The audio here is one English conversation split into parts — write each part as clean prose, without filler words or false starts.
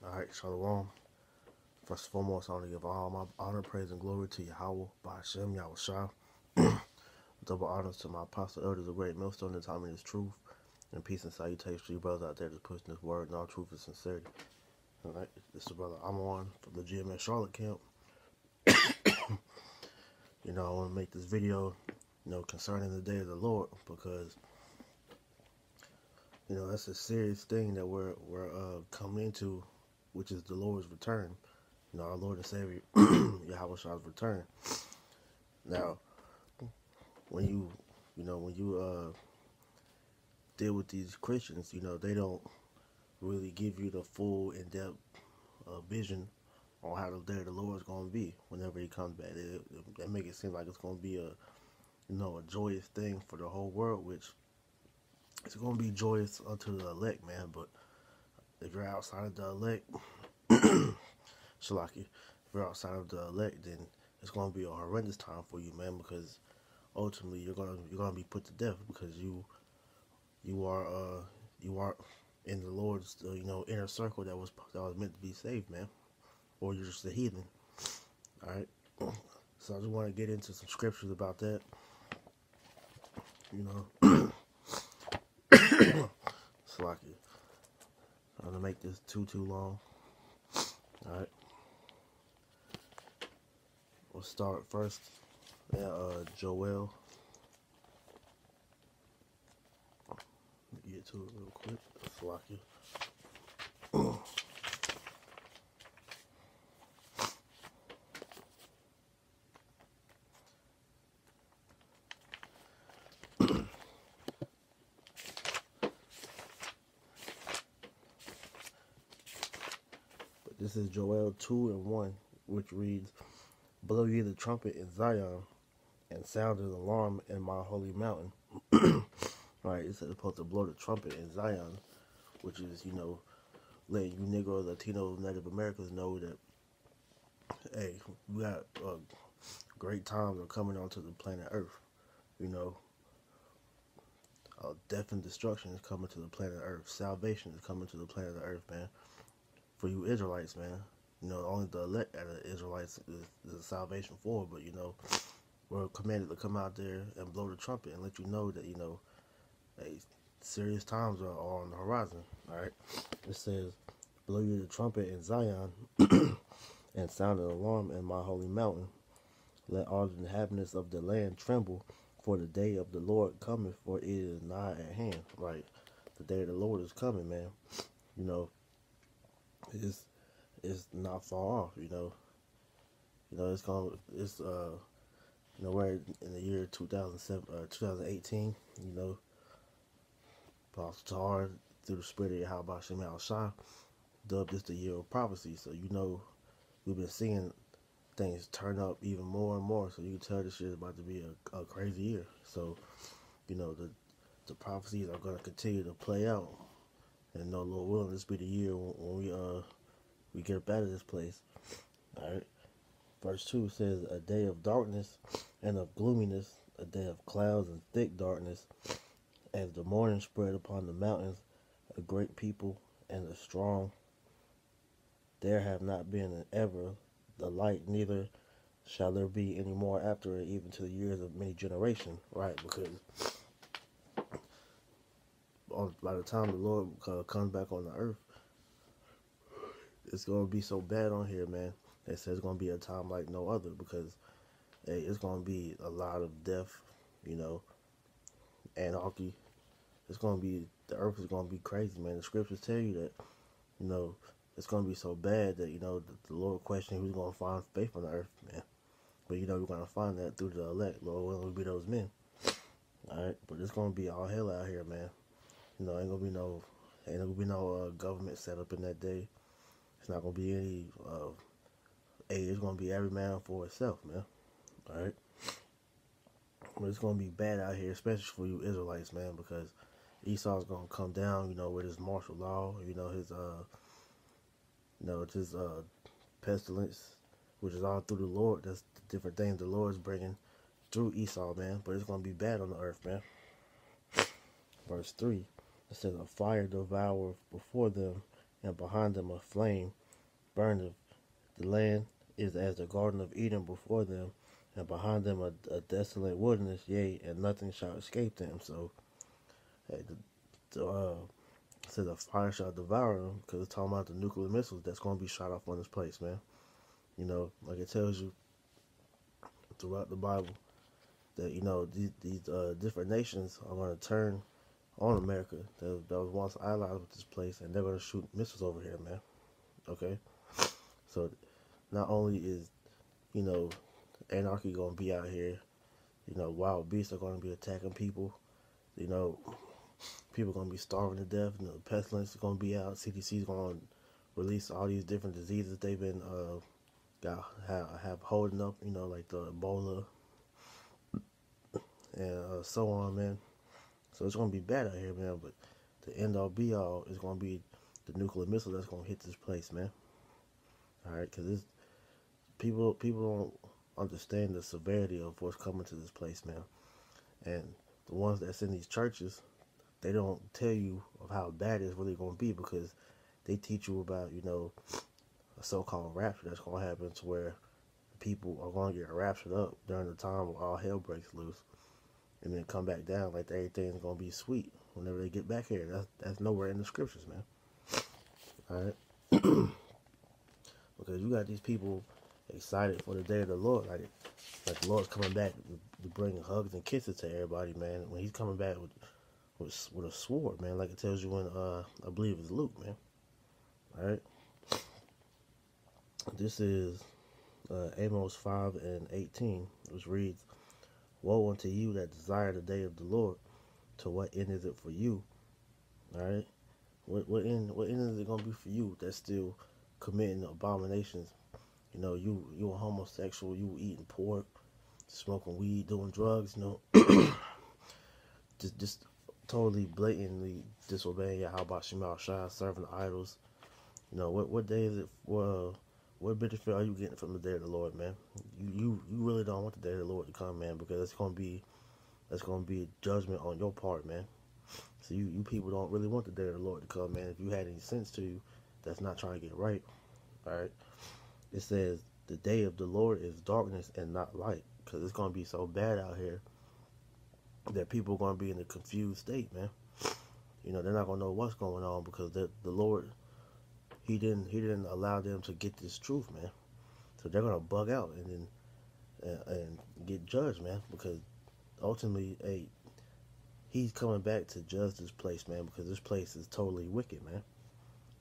Alright, Shalom. First and foremost, I want to give all my honor, praise, and glory to Yahweh, Ba'ashem, Yahushua. Double honors to my apostle elders, a great millstone, the time and his truth. And peace and salutation to you brothers out there that's pushing this word in all truth and sincerity. Alright, this is brother Amon from the GMS Charlotte camp. I want to make this video, concerning the day of the Lord, because, that's a serious thing that we're coming into, which is the Lord's return. Our Lord and Savior, Yahweh's return. Now, when you deal with these Christians, they don't really give you the full, in-depth vision on how the day of the Lord is going to be whenever He comes back. They make it seem like it's going to be a joyous thing for the whole world, which it's going to be joyous unto the elect, man. But if you're outside of the elect, Shalaki, if you're outside of the elect, then it's going to be a horrendous time for you, man, because ultimately you're gonna be put to death because you are in the Lord's inner circle that was meant to be saved, man, or you're just a heathen. All right, so I just want to get into some scriptures about that. Shalaki, I'm gonna make this too long. All right. We'll start first at Joel. Get to it real quick. Salaki. But this is Joel 2:1, which reads, "Blow ye the trumpet in Zion, and sound an alarm in my holy mountain." Right, it's supposed to blow the trumpet in Zion, which is, letting you Negro, Latino, Native Americans know that, hey, we got great times are coming onto the planet Earth. Death and destruction is coming to the planet Earth. Salvation is coming to the planet Earth, man. For you Israelites, man. Only the elect of the Israelites is a salvation for, but, we're commanded to come out there and blow the trumpet and let you know that, hey, serious times are on the horizon. All right. It says, "Blow you the trumpet in Zion, and sound an alarm in my holy mountain. Let all the inhabitants of the land tremble, for the day of the Lord cometh, for it is nigh at hand." Right. The day of the Lord is coming, man. It's not far off. We're in the year 2018. Apostle Tar, through the spirit of Yahweh Shem Yahushua, dubbed this the year of prophecy. So we've been seeing things turn up even more and more. So you can tell this year is about to be a crazy year. So the prophecies are going to continue to play out. And Lord willing, this be the year when we get up out of this place. All right. Verse 2 says, "A day of darkness and of gloominess, a day of clouds and thick darkness, as the morning spread upon the mountains, a great people and a strong. There have not been ever the light, neither shall there be any more after it, even to the years of many generations." Right, because by the time the Lord comes back on the earth, it's going to be so bad on here, man. They say it's going to be a time like no other, because hey, it's going to be a lot of death, anarchy. The earth is going to be crazy, man. The scriptures tell you that, it's going to be so bad that, the Lord questioning who's going to find faith on the earth, man. But, we're going to find that through the elect. Lord willing, we'll be those men. All right, but it's going to be all hell out here, man. Ain't going to be no government set up in that day. It's not going to be any, it's going to be every man for itself, man. All right. But it's going to be bad out here, especially for you Israelites, man, because Esau's going to come down, with his martial law, his pestilence, which is all through the Lord. That's the different things the Lord's bringing through Esau, man. But it's going to be bad on the earth, man. Verse 3, it says, "A fire devour before them, and behind them a flame burneth. The land is as the Garden of Eden before them, and behind them a desolate wilderness, yea, and nothing shall escape them. So, hey, so the fire shall devour them, because it's talking about the nuclear missiles that's going to be shot off on this place, man. You know, like it tells you throughout the Bible that, you know, these different nations are going to turn on America that was once allied with this place, and they're going to shoot missiles over here, man. Okay? So, not only is, you know, anarchy going to be out here, you know, wild beasts are going to be attacking people, you know, people are going to be starving to death, you know, pestilence is going to be out, CDC is going to release all these different diseases they've been have holding up, you know, like the Ebola and so on, man. So it's going to be bad out here, man, but the end all be all is going to be the nuclear missile that's going to hit this place, man. All right, because people don't understand the severity of what's coming to this place, man. And the ones that's in these churches, they don't tell you of how bad it's really going to be, because they teach you about, you know, a so-called rapture that's going to happen, to where people are going to get raptured up during the time where all hell breaks loose, and then come back down like everything's going to be sweet whenever they get back here. That's nowhere in the scriptures, man. All right? Because you got these people excited for the day of the Lord, like the Lord's coming back to bring hugs and kisses to everybody, man. When he's coming back with a sword, man, like it tells you in I believe it's Luke, man. All right, this is Amos 5:18, which reads, "Woe unto you that desire the day of the Lord. To what end is it for you?" All right, what end is it gonna be for you that's still committing abominations? You know, you a homosexual, you eating pork, smoking weed, doing drugs, you know, just totally blatantly disobeying Yahweh Shema Shai, serving idols. You know, what day is it? What benefit are you getting from the day of the Lord, man? You really don't want the day of the Lord to come, man, because that's gonna be judgment on your part, man. So you people don't really want the day of the Lord to come, man. If you had any sense to you, that's not trying to get right. All right. It says the day of the Lord is darkness and not light, because it's gonna be so bad out here that people are gonna be in a confused state, man. You know, they're not gonna know what's going on, because the Lord, he didn't allow them to get this truth, man. So they're gonna bug out and then and get judged, man, because ultimately, hey, he's coming back to judge this place, man, because this place is totally wicked, man.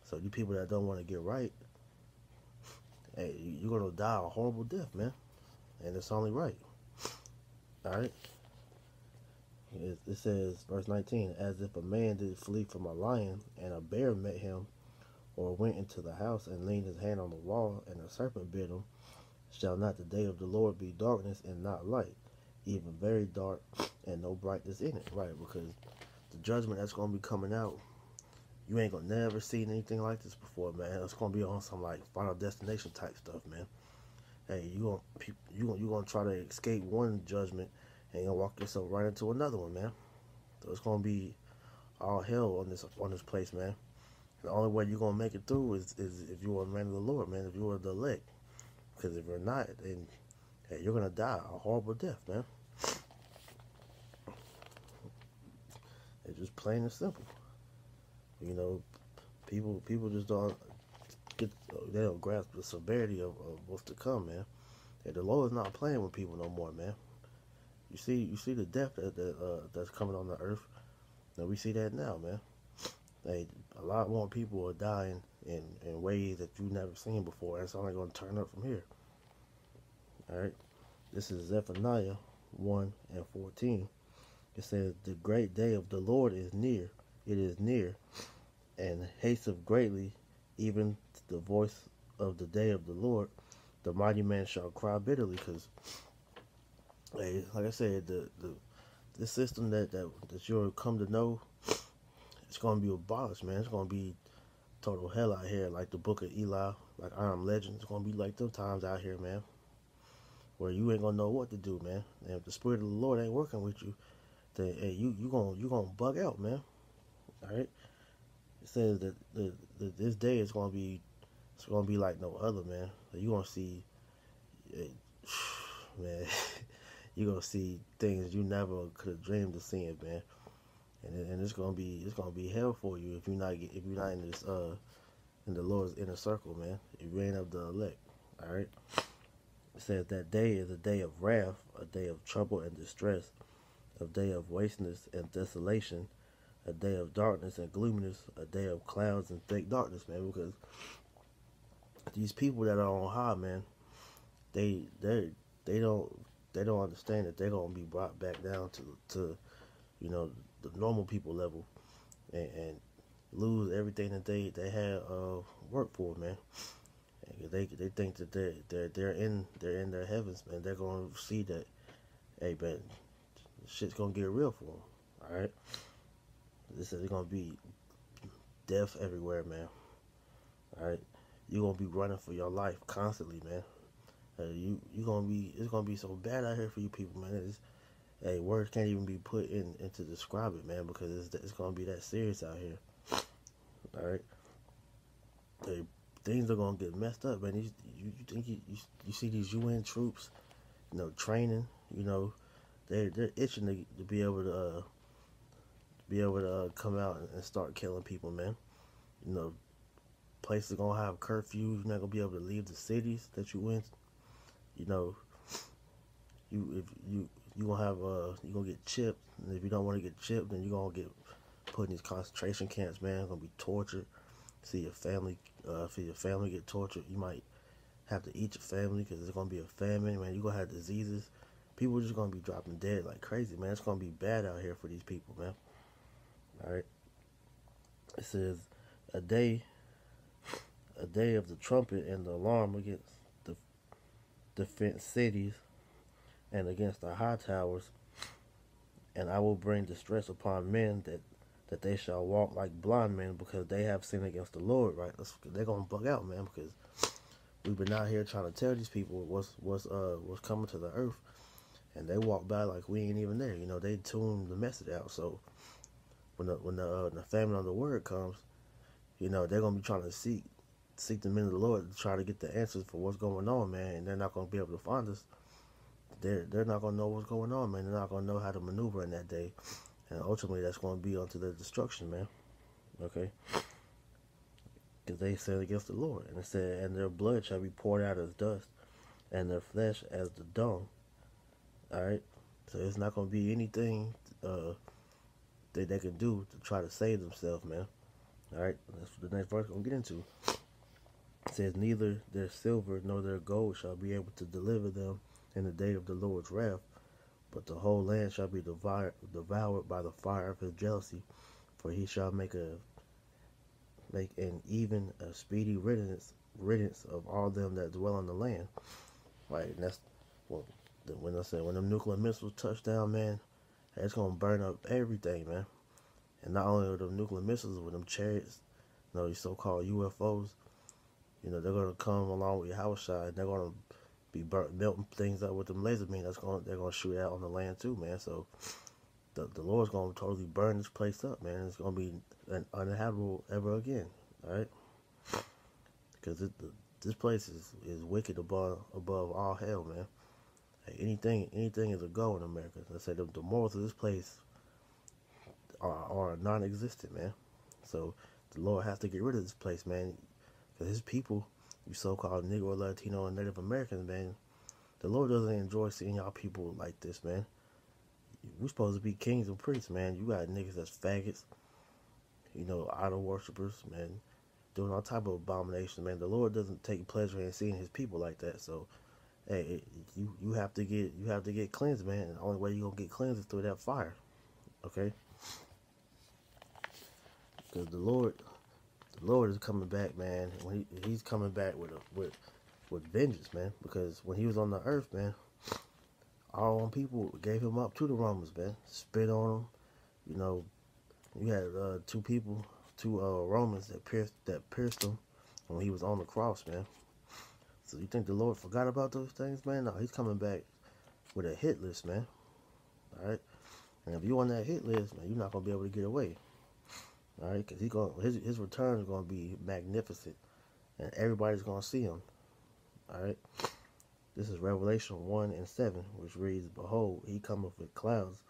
So you people that don't want to get right, hey, you're gonna die a horrible death, man, and it's only right. All right. It says, verse 19, "As if a man did flee from a lion, and a bear met him, or went into the house and leaned his hand on the wall, and a serpent bit him, shall not the day of the Lord be darkness and not light, even very dark, and no brightness in it?" Right, because the judgment that's going to be coming out, you ain't going to never see anything like this before, man. It's going to be on some, like, Final Destination type stuff, man. Hey, you gonna try to escape one judgment, and you're gonna walk yourself right into another one, man. So it's gonna be all hell on this place, man. The only way you're gonna make it through is if you are a man of the Lord, man. If you are the elect, because if you're not, then hey, you're gonna die a horrible death, man. It's just plain and simple. You know, people just don't they don't grasp the severity of what's to come, man. And the Lord's not playing with people no more, man. You see the death that's coming on the earth. And we see that now, man. Hey, a lot more people are dying in ways that you've never seen before. And it's only going to turn up from here. All right. This is Zephaniah 1:14. It says, "The great day of the Lord is near. It is near, and hasteth greatly, even the voice of the day of the Lord. The mighty man shall cry bitterly." Because, hey, like I said, this system that you'll come to know, it's gonna be abolished, man. It's gonna be total hell out here, like the Book of Eli, like I Am Legend. It's gonna be like them times out here, man, where you ain't gonna know what to do, man. And if the Spirit of the Lord ain't working with you, then hey, you gonna bug out, man. All right. It says that this day is gonna be, it's gonna be like no other, man. So you gonna see, man, you gonna see things you never could have dreamed of seeing, man. And it's gonna be hell for you if if you're not in this in the Lord's inner circle, man. If you ain't of the elect, all right. It says that day is a day of wrath, a day of trouble and distress, a day of wasteness and desolation, a day of darkness and gloominess, a day of clouds and thick darkness, man. Because these people that are on high, man, they they they don't they don't understand that they're gonna be brought back down to you know the normal people level, and lose everything that they had worked for, man. And they think that they're in their heavens, man. They're gonna see that, hey, man, shit's gonna get real for them. All right, this is gonna be death everywhere, man. All right, you're gonna be running for your life constantly, man. You gonna be, it's gonna be so bad out here for you people, man. Hey, words can't even be put in to describe it, man, because it's gonna be that serious out here. All right, hey, things are gonna get messed up, man. You think you see these UN troops, training, they're itching to be able to come out and start killing people, man. You know, places are gonna have curfews. You're not gonna be able to leave the cities that you in. You know, if you gonna have you gonna get chipped, and if you don't want to get chipped, then you're gonna get put in these concentration camps, man. You're gonna be tortured. See your family get tortured. You might have to eat your family because there's gonna be a famine, man. You're gonna have diseases. People are just gonna be dropping dead like crazy, man. It's gonna be bad out here for these people, man. All right. It says a day of the trumpet and the alarm against the defense cities and against the high towers, and I will bring distress upon men that they shall walk like blind men because they have sinned against the Lord. Right? They're gonna bug out, man, because we've been out here trying to tell these people what's coming to the earth, and they walk by like we ain't even there. They tune the message out. So when the famine of the word comes, they're gonna be trying to seek the men of the Lord to try to get the answers for what's going on, man. And they're not gonna be able to find us. They're not gonna know what's going on, man. They're not gonna know how to maneuver in that day, and ultimately that's gonna be unto their destruction, man. Okay. Because they sinned against the Lord, and it said, and their blood shall be poured out as dust, and their flesh as the dung. All right. So it's not gonna be anything that they can do to try to save themselves, man. All right. That's what the next verse we're gonna get into. It says, neither their silver nor their gold shall be able to deliver them in the day of the Lord's wrath, but the whole land shall be devoured by the fire of his jealousy, for he shall make an even a speedy riddance of all them that dwell on the land. Right, and that's when I said when them nuclear missiles touch down, man, it's gonna burn up everything, man. And not only are them nuclear missiles, with them chariots, these so-called UFOs, they're gonna come along with Yahushua, and they're gonna be melting things up with them laser beams. They're gonna shoot out on the land too, man. So the Lord's gonna totally burn this place up, man. It's gonna be uninhabitable ever again. All right, because this place is wicked above all hell, man. Hey, anything is a go in America. Let's say the morals of this place are non-existent, man. So the Lord has to get rid of this place, man. Because his people, you so-called Negro, Latino, and Native Americans, man, the Lord doesn't enjoy seeing y'all people like this, man. We're supposed to be kings and priests, man. You got niggas that's faggots, idol worshippers, man, doing all type of abominations, man. The Lord doesn't take pleasure in seeing his people like that. So, hey, you have to get cleansed, man. And the only way you're gonna get cleansed is through that fire. Okay? Because the Lord is coming back, man. When he's coming back with vengeance, man. Because when he was on the earth, man, our own people gave him up to the Romans, man. Spit on him. You had two Romans that pierced him when he was on the cross, man. So you think the Lord forgot about those things, man? No, he's coming back with a hit list, man. All right? And if you're on that hit list, man, you're not going to be able to get away. All right, because his return is gonna be magnificent, and everybody's gonna see him. All right. This is Revelation 1:7, which reads, "Behold, he cometh with clouds,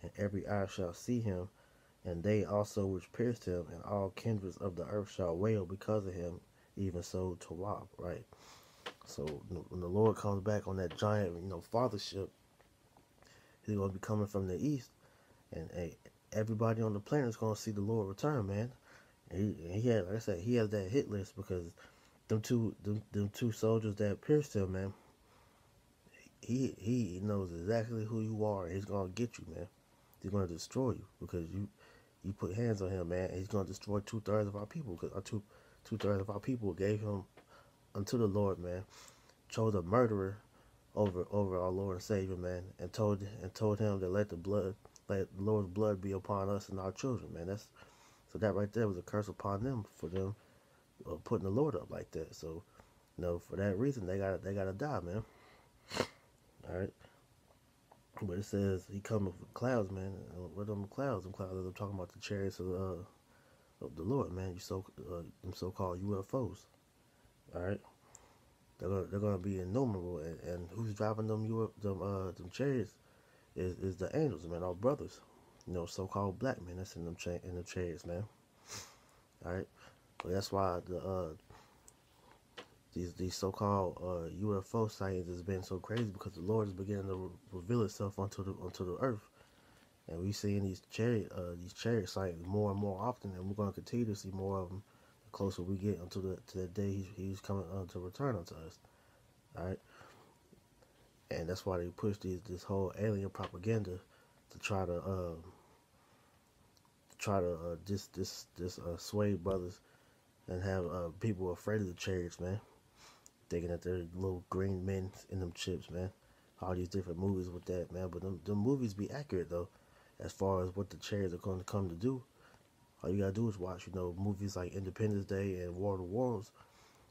and every eye shall see him, and they also which pierced him, and all kindreds of the earth shall wail because of him, even so to Wab." Right. So when the Lord comes back on that giant, fathership, he's gonna be coming from the east, and everybody on the planet is gonna see the Lord return, man. And he had, like I said, he has that hit list because them two soldiers that pierced him, man. He knows exactly who you are, and he's gonna get you, man. He's gonna destroy you because you put hands on him, man. And he's gonna destroy 2/3 of our people because two-thirds of our people gave him unto the Lord, man. Chose a murderer over our Lord and Savior, man, and told him to let the Lord's blood be upon us and our children, man. So that right there was a curse upon them for them putting the Lord up like that. So, for that reason they gotta die, man. All right. But it says he cometh with clouds, man. What are them clouds? Them clouds, I'm talking about the chariots of the Lord, man. Them so-called UFOs. All right. They're gonna be innumerable, and who's driving them chariots is the angels, man. Our brothers, so-called black men that's in them chariots, man. All right. But that's why these so-called UFO sightings has been so crazy, because the Lord is beginning to reveal itself onto the earth, and we seeing these chariot sightings more and more often, and we're going to continue to see more of them the closer we get to the day he's coming to return unto us. All right, and that's why they push this whole alien propaganda to try to sway brothers and have people afraid of the chariots, man. Thinking that they're little green men in them chips, man. All these different movies with that, man. But them movies be accurate, though, as far as what the chariots are going to come to do. All you gotta do is watch, movies like Independence Day and War of the Worlds,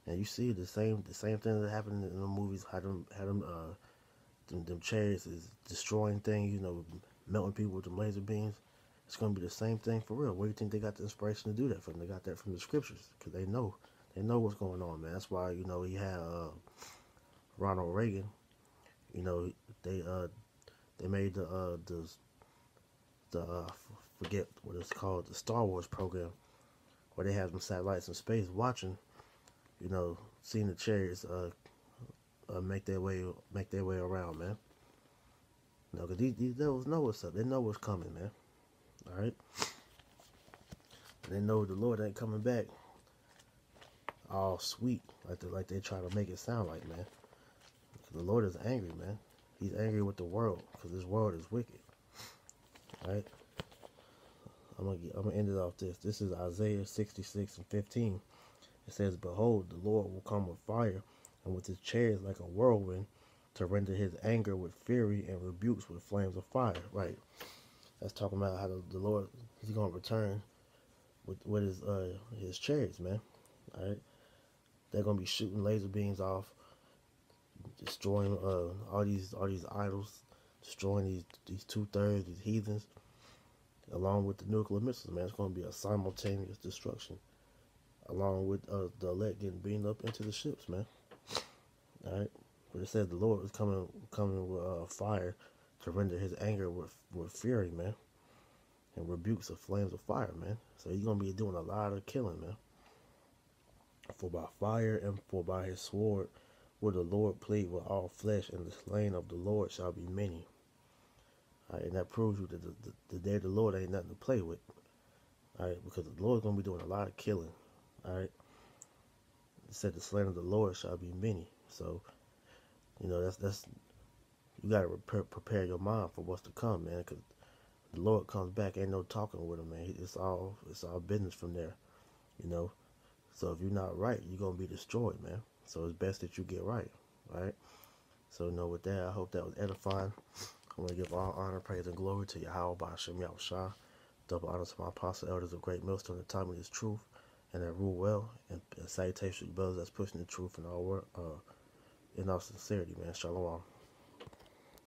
and you see the same thing that happened in the movies. How them chariots is destroying things, melting people with them laser beams. It's gonna be the same thing for real. Where do you think they got the inspiration to do that from? They got that from the scriptures, because they know what's going on, man. That's why he had Ronald Reagan. They made forget what it's called, the Star Wars program, where they have them satellites in space watching, seeing the chariots make their way around, man. Because these devils know what's up. They know what's coming, man. All right. And they know the Lord ain't coming back all sweet like they try to make it sound like, man. Because the Lord is angry, man. He's angry with the world because this world is wicked. All right. I'm gonna end it off this. This is Isaiah 66:15. It says, "Behold, the Lord will come with fire, and with his chariots like a whirlwind, to render his anger with fury and rebukes with flames of fire." Right. That's talking about how the Lord, he's gonna return with his chariots, man. All right. They're gonna be shooting laser beams off, destroying all these idols, destroying these 2/3, these heathens, along with the nuclear missiles, man. It's gonna be a simultaneous destruction, along with the elect getting beamed up into the ships, man. All right. But it says the Lord is coming with fire to render his anger with fury, man, and rebukes of flames of fire, man. So he's gonna be doing a lot of killing, man. "For by fire and for by his sword will the Lord plead with all flesh, and the slain of the Lord shall be many." All right, and that proves you that the day of the Lord ain't nothing to play with. All right, because the Lord's gonna be doing a lot of killing. All right, it said the slain of the Lord shall be many. So that's you gotta prepare your mind for what's to come, man. Because the Lord comes back, ain't no talking with him, man. It's all business from there, So if you're not right, you're going to be destroyed, man. So it's best that you get right, right? So, with that, I hope that was edifying. I want to give all honor, praise, and glory to Yahweh Ba'ashem Yahushua. Double honor to my apostle elders of Great Millstone, the time of his truth, and that rule well. And salutations to brothers that's pushing the truth in all sincerity, man. Shalom.